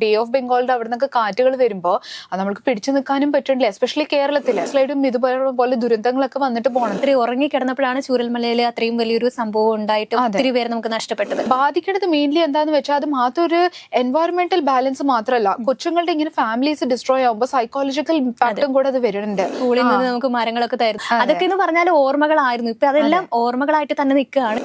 Bay of ബംഗാളിന്റെ അവിടെ നിന്നൊക്കെ കാറ്റുകൾ വരുമ്പോൾ അത് നമുക്ക് പിടിച്ചു നിൽക്കാനും പറ്റുന്നില്ല, എസ്പെഷ്യലി കേരളത്തില് സ്ലൈഡും ഇതുപോലെ ദുരന്തങ്ങളൊക്കെ വന്നിട്ട് പോകണം. ഒത്തിരി ഉറങ്ങിക്കിടന്നപ്പോഴാണ് ചൂരൽമലയിൽ അത്രയും വലിയൊരു സംഭവം ഉണ്ടായിട്ട് ഒത്തിരി പേര് നമുക്ക് നഷ്ടപ്പെട്ടത്. ബാധിക്കുന്നത് മെയിൻലി എന്താന്ന് വെച്ചാൽ അത് മാത്രം ഒരു എൻവയോൺമെന്റൽ ബാലൻസ് മാത്രമല്ല, കൊച്ചുങ്ങളുടെ ഇങ്ങനെ ഫാമിലീസ് ഡിസ്ട്രോയ് ആകുമ്പോൾ സൈക്കോളജിക്കൽ ഇമ്പാക്റ്റും കൂടെ അത് വരുന്നുണ്ട്. സ്കൂളിൽ നിന്ന് നമുക്ക് മരങ്ങളൊക്കെ തരുന്നു, അതൊക്കെ എന്ന് പറഞ്ഞാൽ ഓർമ്മകളായിരുന്നു. ഇപ്പൊ അതെല്ലാം ഓർമ്മകളായിട്ട് തന്നെ നിൽക്കുകയാണ്.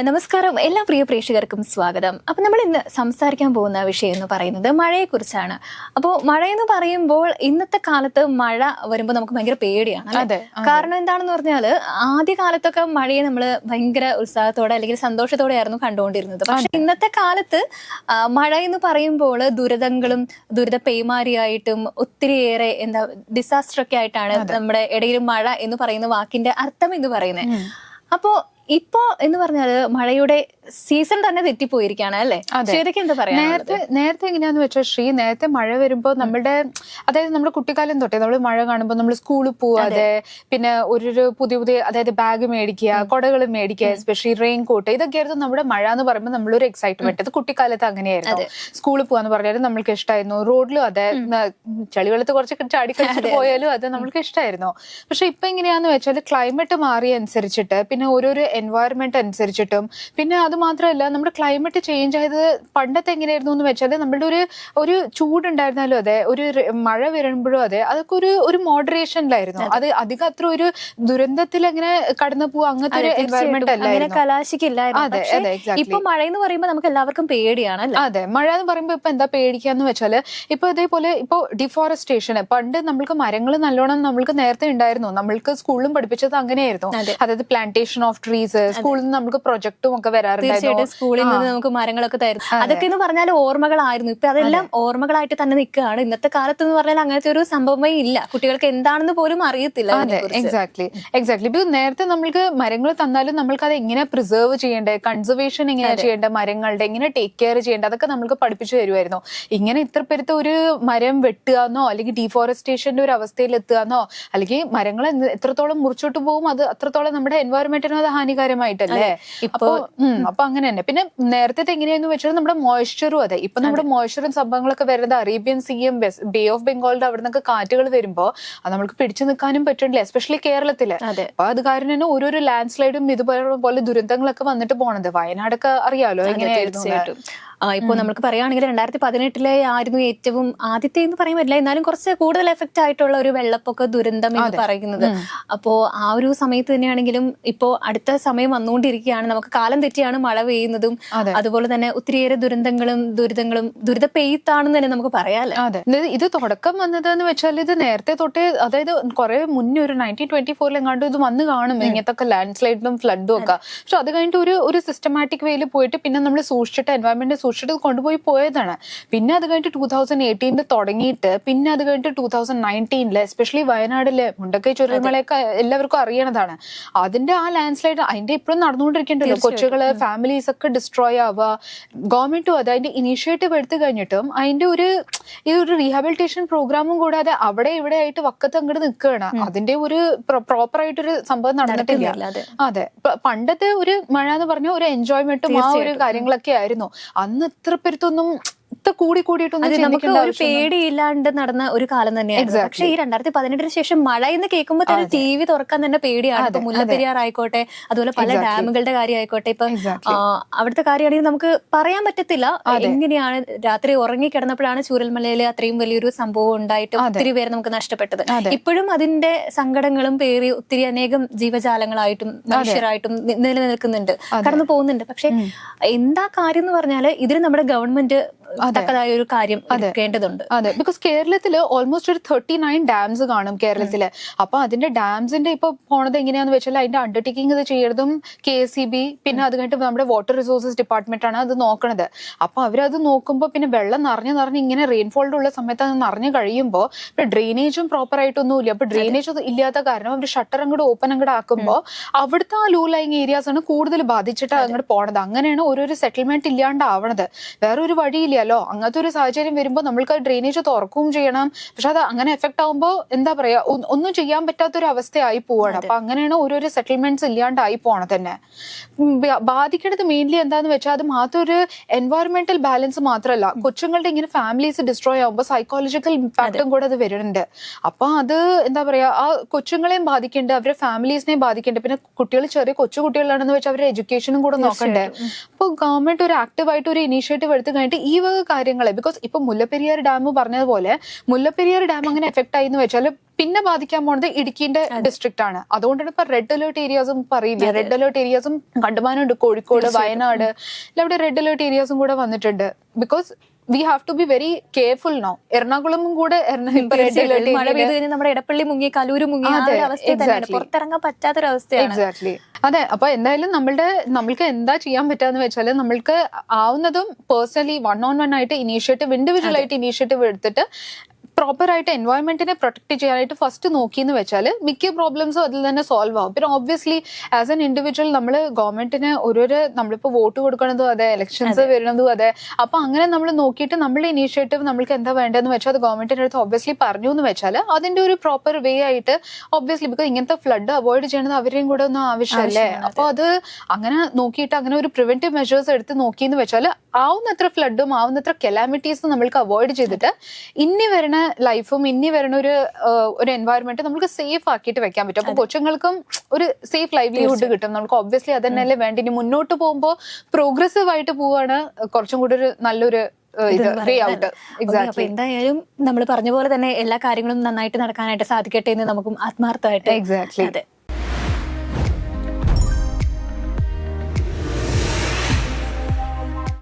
നമസ്കാരം, എല്ലാ പ്രിയ പ്രേക്ഷകർക്കും സ്വാഗതം. അപ്പൊ നമ്മൾ ഇന്ന് സംസാരിക്കാൻ പോകുന്ന വിഷയം എന്ന് പറയുന്നത് മഴയെ കുറിച്ചാണ്. അപ്പോൾ മഴ എന്ന് പറയുമ്പോൾ ഇന്നത്തെ കാലത്ത് മഴ വരുമ്പോൾ നമുക്ക് ഭയങ്കര പേടിയാണ്. കാരണം എന്താണെന്ന് പറഞ്ഞാൽ ആദ്യ കാലത്തൊക്കെ മഴയെ നമ്മൾ ഭയങ്കര ഉത്സാഹത്തോടെ അല്ലെങ്കിൽ സന്തോഷത്തോടെ ആയിരുന്നു കണ്ടുകൊണ്ടിരുന്നത്. പക്ഷെ ഇന്നത്തെ കാലത്ത് മഴ എന്ന് പറയുമ്പോൾ ദുരിതങ്ങളും ദുരിത പേമാരിയായിട്ടും ഒത്തിരിയേറെ ഡിസാസ്റ്റർ ഒക്കെ ആയിട്ടാണ് നമ്മുടെ ഇടയിൽ മഴ എന്ന് പറയുന്ന വാക്കിന്റെ അർത്ഥം എന്ന് പറയുന്നത്. അപ്പോ ഇപ്പോ എന്ന് പറഞ്ഞാല് മഴയുടെ സീസൺ തന്നെ തെറ്റിപ്പോയിരിക്കാണ് അല്ലെ? ശരിക്കും എന്താ പറയാ? നേരത്തെ എങ്ങനെയാന്ന് വെച്ചാൽ നേരത്തെ മഴ വരുമ്പോ നമ്മുടെ നമ്മുടെ കുട്ടിക്കാലം തൊട്ടേ നമ്മൾ മഴ കാണുമ്പോൾ നമ്മൾ സ്കൂളിൽ പോവാതെ പിന്നെ ഒരു പുതിയ അതായത് ബാഗ് മേടിക്കുക, കുടകൾ മേടിക്കുക, എസ്പെഷ്യലി റെയിൻ കോട്ട്, ഇതൊക്കെയായിരുന്നു നമ്മുടെ മഴ എന്ന് പറയുമ്പോൾ നമ്മളൊരു എക്സൈറ്റ്മെന്റ്. അത് കുട്ടിക്കാലത്ത് അങ്ങനെയായിരുന്നു. സ്കൂളിൽ പോവാന്ന് പറഞ്ഞാലും നമ്മൾക്ക് ഇഷ്ടമായിരുന്നു. റോഡിലും അതെ, ചളിവെള്ളത്ത് കുറച്ച് ചാടി കളിച്ചിട്ട് പോയാലും അത് നമ്മൾക്ക് ഇഷ്ടമായിരുന്നു. പക്ഷെ ഇപ്പൊ എങ്ങനെയാന്ന് വെച്ചാൽ ക്ലൈമറ്റ് മാറിയ അനുസരിച്ചിട്ട് പിന്നെ ഓരോരോ എൻവയോൺമെന്റ് അനുസരിച്ചിട്ടും പിന്നെ അത് മാത്രമല്ല നമ്മുടെ ക്ലൈമറ്റ് ചേഞ്ച് ആയത് പണ്ടത്തെ എങ്ങനെയായിരുന്നു എന്ന് വെച്ചാൽ നമ്മളുടെ ഒരു ചൂടുണ്ടായിരുന്നാലും അതെ, ഒരു മഴ വരുമ്പോഴും അതെ, അതൊക്കെ ഒരു മോഡറേഷനിലായിരുന്നു. അത് അധികം അത്ര ഒരു ദുരന്തത്തിൽ അങ്ങനെ കടന്നു പോവുക അങ്ങനത്തെ ഒരു എൻവയോൺമെന്റ് അല്ലായിരുന്നു. കലാശിക്കില്ലായിരുന്നു. ഇപ്പൊ മഴ എന്ന് പറയുമ്പോൾ നമുക്ക് എല്ലാവർക്കും പേടിയാണ്. അതെ, മഴ എന്ന് പറയുമ്പോൾ ഇപ്പൊ എന്താ പേടിക്കാന്ന് വെച്ചാല് ഇപ്പൊ ഇതേപോലെ ഇപ്പൊ ഡിഫോറസ്റ്റേഷൻ, പണ്ട് നമ്മൾക്ക് മരങ്ങൾ നല്ലോണം നമ്മൾക്ക് നേരത്തെ ഉണ്ടായിരുന്നു. നമ്മൾക്ക് സ്കൂളിലും പഠിപ്പിച്ചത് അങ്ങനെയായിരുന്നു. അതായത് പ്ലാന്റേഷൻ ഓഫ് ട്രീസ്, സ്കൂളിൽ നിന്ന് നമുക്ക് പ്രൊജക്ടും ഒക്കെ വരാറുണ്ടായിരുന്നു. സ്കൂളിൽ നിന്ന് നമുക്ക് മരങ്ങളൊക്കെ തരുന്നു, അതൊക്കെ എന്ന് പറഞ്ഞാൽ ഓർമ്മകളായിരുന്നു. ഇപ്പൊ അതെല്ലാം ഓർമ്മകളായിട്ട് തന്നെ നിൽക്കുകയാണ്. ഇന്നത്തെ കാലത്ത് എന്ന് പറഞ്ഞാൽ അങ്ങനത്തെ ഒരു സംഭവമേ ഇല്ല. കുട്ടികൾക്ക് എന്താണെന്ന് പോലും അറിയത്തില്ല. എക്സാക്ട്ലി. ഇപ്പൊ നേരത്തെ നമ്മൾക്ക് മരങ്ങൾ തന്നാലും നമ്മൾക്ക് അത് എങ്ങനെ പ്രിസർവ് ചെയ്യേണ്ടത്, കൺസർവേഷൻ എങ്ങനെയാ ചെയ്യേണ്ടത്, മരങ്ങളുടെ എങ്ങനെ ടേക്ക് കെയർ ചെയ്യേണ്ടത്, അതൊക്കെ നമ്മൾക്ക് പഠിപ്പിച്ചു തരുമായിരുന്നു. ഇങ്ങനെ ഇത്ര പെരുത്ത ഒരു മരം വെട്ടുകയെന്നോ അല്ലെങ്കിൽ ഡീഫോറസ്റ്റേഷന്റെ ഒരു അവസ്ഥയിൽ എത്തുകയെന്നോ അല്ലെങ്കിൽ മരങ്ങൾ എത്രത്തോളം മുറിച്ചോട്ട് പോകും അത് അത്രത്തോളം നമ്മുടെ എൻവയോൺമെന്റിനും അത് ഹാനികരമായിട്ടല്ലേ. അപ്പൊ അങ്ങനെ തന്നെ. പിന്നെ നേരത്തെ എങ്ങനെയാന്ന് വെച്ചാൽ നമ്മുടെ മോയ്സ്ചറും അതെ, ഇപ്പൊ നമ്മുടെ മോയ്സ്ചറും സംഭവങ്ങളൊക്കെ വരുന്നത് അറേബ്യൻ സീയും ബേ ഓഫ് ബംഗാളിന്റെ അവിടെ നിന്നൊക്കെ കാറ്റുകൾ വരുമ്പോ അത് നമുക്ക് പിടിച്ചു നിൽക്കാനും പറ്റുന്നില്ല, എസ്പെഷ്യലി കേരളത്തില്. അപ്പൊ അത് കാരണം തന്നെ ഓരോരോ ലാൻഡ് സ്ലൈഡും ഇതുപോലെ ദുരന്തങ്ങളൊക്കെ വന്നിട്ട് പോണത്. വയനാടൊക്കെ അറിയാലോ എങ്ങനെയായിരുന്നു. ഇപ്പൊ നമുക്ക് പറയുകയാണെങ്കിൽ 2018 ആയിരുന്നു ഏറ്റവും ആദ്യത്തെ എന്ന് പറയാൻ പറ്റില്ല, എന്നാലും കുറച്ച് കൂടുതൽ എഫക്റ്റ് ആയിട്ടുള്ള ഒരു വെള്ളപ്പൊക്ക ദുരന്തം എന്ന് പറയുന്നത്. അപ്പോ ആ ഒരു സമയത്ത് തന്നെയാണെങ്കിലും ഇപ്പോ അടുത്ത സമയം വന്നുകൊണ്ടിരിക്കുകയാണ്. നമുക്ക് കാലം തെറ്റിയാണ് മഴ പെയ്യുന്നതും അതുപോലെ തന്നെ ഒത്തിരിയേറെ ദുരിത പെയ്ത്താണെന്ന് തന്നെ നമുക്ക് പറയാല്ലേ. അതെ, ഇത് തുടക്കം വന്നതെന്ന് വെച്ചാൽ ഇത് നേരത്തെ തൊട്ടേ, അതായത് കുറെ മുന്നേ ഒരു 1924 എങ്ങാണ്ട് ഇത് വന്ന് കാണും ഇങ്ങനത്തെ ലാൻഡ് സ്ലൈഡിലും ഫ്ലഡും ഒക്കെ. പക്ഷെ അത് കഴിഞ്ഞിട്ട് ഒരു സിസ്റ്റമാറ്റിക് വേയിൽ പോയിട്ട് പിന്നെ നമ്മൾ സൂക്ഷിച്ചിട്ട് എൻവയോൺമെന്റ് കൊണ്ടുപോയി പോയതാണ്. പിന്നെ അത് കഴിഞ്ഞിട്ട് 2018 തുടങ്ങിയിട്ട് പിന്നെ അത് കഴിഞ്ഞിട്ട് 2019 എസ്പെഷ്യലി വയനാടിലെ മുണ്ടക്കൈ ചുരൽമലയൊക്കെ എല്ലാവർക്കും അറിയണതാണ്. അതിന്റെ ആ ലാൻഡ് സ്ലൈഡ് അതിന്റെ ഇപ്പോഴും നടന്നുകൊണ്ടിരിക്കേണ്ടല്ലോ. കൊച്ചുകള് ഫാമിലീസ് ഒക്കെ ഡിസ്ട്രോയ് ആവുക. ഗവൺമെന്റും അത് അതിന്റെ ഇനീഷ്യേറ്റീവ് എടുത്തു കഴിഞ്ഞിട്ടും അതിന്റെ ഒരു റീഹാബിലിറ്റേഷൻ പ്രോഗ്രാമും കൂടാതെ അവിടെ ഇവിടെ ആയിട്ട് വക്കത്ത് അങ്ങോട്ട് നിൽക്കുകയാണ്. അതിന്റെ ഒരു പ്രോപ്പർ ആയിട്ടൊരു സംഭവം നടന്നിട്ടില്ല. അതെ, പണ്ടത്തെ ഒരു മഴ എന്ന് പറഞ്ഞ ഒരു എൻജോയ്മെന്റും ആ ഒരു കാര്യങ്ങളൊക്കെ ആയിരുന്നു. അന്ന് ഇത്ര പെരുത്തൊന്നും നമുക്ക് ഒരു പേടിയില്ലാണ്ട് നടന്ന ഒരു കാലം തന്നെയാണ്. പക്ഷെ ഈ 2018 ശേഷം മഴ എന്ന് കേൾക്കുമ്പോൾ തന്നെ TV തുറക്കാൻ തന്നെ പേടിയാണ്. മുല്ലപ്പെരിയാർ ആയിക്കോട്ടെ, അതുപോലെ പല ഡാമുകളുടെ കാര്യം ആയിക്കോട്ടെ, ഇപ്പൊ അവിടുത്തെ കാര്യമാണെങ്കിൽ നമുക്ക് പറയാൻ പറ്റത്തില്ല എങ്ങനെയാണ്. രാത്രി ഉറങ്ങിക്കിടന്നപ്പോഴാണ് ചൂരൽമലയിൽ അത്രയും വലിയൊരു സംഭവം ഉണ്ടായിട്ട് ഒത്തിരി പേര് നമുക്ക് നഷ്ടപ്പെട്ടത്. ഇപ്പോഴും അതിന്റെ സങ്കടങ്ങളും പേറി ഒത്തിരി അനേകം ജീവജാലങ്ങളായിട്ടും മനുഷ്യരായിട്ടും നിലനിൽക്കുന്നുണ്ട്, കടന്നു പോകുന്നുണ്ട്. പക്ഷെ എന്താ കാര്യം എന്ന് പറഞ്ഞാല് ഇതിന് നമ്മുടെ ഗവൺമെന്റ് തക്കതായ ഒരു കാര്യം എടുക്കേണ്ടതുണ്ട്. അതെ, ബിക്കോസ് കേരളത്തില് ഓൾമോസ്റ്റ് ഒരു 39 ഡാംസ് കാണും കേരളത്തില്. അപ്പൊ അതിന്റെ ഡാംസിന്റെ ഇപ്പൊ പോണത് എങ്ങനെയാന്ന് വെച്ചാൽ അതിന്റെ അണ്ടർടേക്കിംഗ് ഇത് ചെയ്യണതും KSEB, പിന്നെ അത് കഴിഞ്ഞിട്ട് നമ്മുടെ വാട്ടർ റിസോഴ്സസ് ഡിപ്പാർട്ട്മെന്റ് ആണ് അത് നോക്കണത്. അപ്പൊ അവരത് നോക്കുമ്പോൾ പിന്നെ വെള്ളം നിറഞ്ഞ് ഇങ്ങനെ റെയിൻഫോൾഡ് ഉള്ള സമയത്ത് അത് നിറഞ്ഞു കഴിയുമ്പോൾ ഡ്രെയിനേജും പ്രോപ്പർ ആയിട്ടൊന്നും ഇല്ല. അപ്പൊ ഡ്രെയിനേജ് ഇല്ലാത്ത കാരണം അവർ ഷട്ടർ അങ്ങോട്ട് ഓപ്പൺ അങ്ങോട്ട് ആക്കുമ്പോൾ അവിടുത്തെ ആ ലോ ലൈങ് ഏരിയാസ് ആണ് കൂടുതൽ ബാധിച്ചിട്ട് അങ്ങോട്ട് പോണത്. അങ്ങനെയാണ് ഓരോരോ സെറ്റിൽമെന്റ് ഇല്ലാണ്ടാവണത്. വേറെ ഒരു വഴിയില്ല. അറിയില്ലല്ലോ. അങ്ങനത്തെ ഒരു സാഹചര്യം വരുമ്പോൾ നമ്മൾക്ക് ഡ്രെയിനേജ് തുറക്കുകയും ചെയ്യണം. പക്ഷെ അത് അങ്ങനെ എഫക്ട് ആകുമ്പോൾ എന്താ പറയാ, ഒന്നും ചെയ്യാൻ പറ്റാത്തൊരു അവസ്ഥയായി പോവാണ്. അപ്പൊ അങ്ങനെയാണ് ഓരോരോ സെറ്റിൽമെന്റ്സ് ഇല്ലാണ്ടായി പോണത് തന്നെ. ബാധിക്കുന്നത് മെയിൻലി എന്താന്ന് വെച്ചാൽ അത് മാത്രം ഒരു എൻവയറമെന്റൽ ബാലൻസ് മാത്രമല്ല, കൊച്ചുങ്ങളുടെ ഇങ്ങനെ ഫാമിലീസ് ഡിസ്ട്രോയ് ആകുമ്പോൾ സൈക്കോളജിക്കൽ ഇമ്പാക്റ്റും കൂടെ അത് വരുന്നുണ്ട്. അപ്പൊ അത് എന്താ പറയാ, ആ കൊച്ചുങ്ങളെയും ബാധിക്കുന്നുണ്ട്, അവരുടെ ഫാമിലീസിനെയും ബാധിക്കുന്നുണ്ട്. പിന്നെ കുട്ടികൾ ചെറിയ കൊച്ചു കുട്ടികളാണെന്ന് വെച്ചാൽ അവരുടെ എഡ്യൂക്കേഷനും കൂടെ നോക്കണ്ടേ. അപ്പൊ ഗവൺമെന്റ് ഒരു ആക്റ്റീവായിട്ട് ഒരു ഇനീഷ്യേറ്റീവ് എടുത്തു കഴിഞ്ഞിട്ട് ഈ വക കാര്യങ്ങളെ, ബിക്കോസ് ഇപ്പൊ മുല്ലപ്പെരിയാർ ഡാം പറഞ്ഞതുപോലെ മുല്ലപ്പെരിയാർ ഡാം അങ്ങനെ എഫക്ട് ആയി എന്ന് വെച്ചാൽ പിന്നെ ബാധിക്കാൻ പോണത് ഇടുക്കിന്റെ ഡിസ്ട്രിക്ട് ആണ്. അതുകൊണ്ടാണ് ഇപ്പൊ റെഡ് അലേർട്ട് ഏരിയാസും പറയില്ലേ, റെഡ് അലേർട്ട് ഏരിയാസും കണ്ടുമാനുണ്ട്. കോഴിക്കോട്, വയനാട് അവിടെ റെഡ് അലേർട്ട് ഏരിയാസും കൂടെ വന്നിട്ടുണ്ട്. Because we have to be very careful now. Ernakulam കൂടെ മഴ പെയ്ത് കഴിഞ്ഞാൽ നമ്മുടെ ഇടപ്പള്ളി മുങ്ങി, കലൂര് മുങ്ങി, പുറത്തിറങ്ങാൻ പറ്റാത്തൊരവസ്ഥയാണ്. എക്സാക്ട്ലി. അതെ. അപ്പൊ എന്തായാലും നമ്മൾക്ക് എന്താ ചെയ്യാൻ പറ്റാന്ന് വെച്ചാൽ നമ്മൾക്ക് ആവുന്നതും പേഴ്സണലി 1-on-1 ആയിട്ട് ഇനീഷ്യേറ്റീവ്, ഇൻഡിവിജ്വൽ ആയിട്ട് ഇനീഷ്യേറ്റീവ് എടുത്തിട്ട് പ്രോപ്പർ ആയിട്ട് എൻവയോൺമെന്റിനെ പ്രൊട്ടക്ട് ചെയ്യാനായിട്ട് ഫസ്റ്റ് നോക്കിയെന്ന് വെച്ചാൽ മിക്ക പ്രോബ്ലംസും അതിൽ തന്നെ സോൾവ് ആവും. പിന്നെ ഓബ്വിയസ്ലി ആസ് എൻ ഇൻഡിവിജ്വൽ നമ്മൾ ഗവൺമെന്റിന് നമ്മളിപ്പോ വോട്ട് കൊടുക്കണതും അതെ, ഇലക്ഷൻസ് വരുന്നതും അതെ. അപ്പൊ അങ്ങനെ നമ്മൾ നോക്കിയിട്ട് നമ്മളുടെ ഇനീഷ്യേറ്റീവ് നമ്മൾക്ക് എന്താ വേണ്ടതെന്ന് വെച്ചാൽ അത് ഗവൺമെന്റിന്റെ അടുത്ത് ഓബ്വിയസ്ലി പറഞ്ഞു എന്ന് വെച്ചാൽ അതിന്റെ ഒരു പ്രോപ്പർ വേ ആയിട്ട് ഓബ്വിയസ്ലി, ബിക്കോസ് ഇങ്ങനത്തെ ഫ്ലഡ് അവോയ്ഡ് ചെയ്യണത് അവരെയും കൂടെ ഒന്നും ആവശ്യമല്ലേ. അപ്പൊ അത് അങ്ങനെ നോക്കിയിട്ട് അങ്ങനെ ഒരു പ്രിവെന്റീവ് മെഷേഴ്സ് എടുത്ത് നോക്കിയെന്ന് വെച്ചാൽ ആവുന്നത്ര ഫ്ലഡും ആവുന്നത്ര കെലാമിറ്റീസും നമ്മൾക്ക് അവോയ്ഡ് ചെയ്തിട്ട് ഇനി വരുന്ന ലൈഫും ഇനി വരുന്ന ഒരു എൻവയറമെന്റ് നമുക്ക് സേഫ് ആക്കിയിട്ട് വെക്കാൻ പറ്റും. അപ്പൊ കൊച്ചുങ്ങൾക്കും ഒരു സേഫ് ലൈവ്ലിഹുഡ് കിട്ടും. നമുക്ക് ഒബ്വിയസ്ലി അത് തന്നെയല്ലേ വേണ്ട. ഇനി മുന്നോട്ട് പോകുമ്പോൾ പ്രോഗ്രസീവ് ആയിട്ട് പോവാണ് കുറച്ചും കൂടി ഒരു നല്ലൊരു എന്തായാലും നമ്മൾ പറഞ്ഞ പോലെ തന്നെ എല്ലാ കാര്യങ്ങളും നന്നായിട്ട് നടക്കാനായിട്ട് സാധിക്കട്ടെ എന്ന് നമുക്കും ആത്മാർത്ഥമായിട്ട്. എക്സാക്ട്ലി.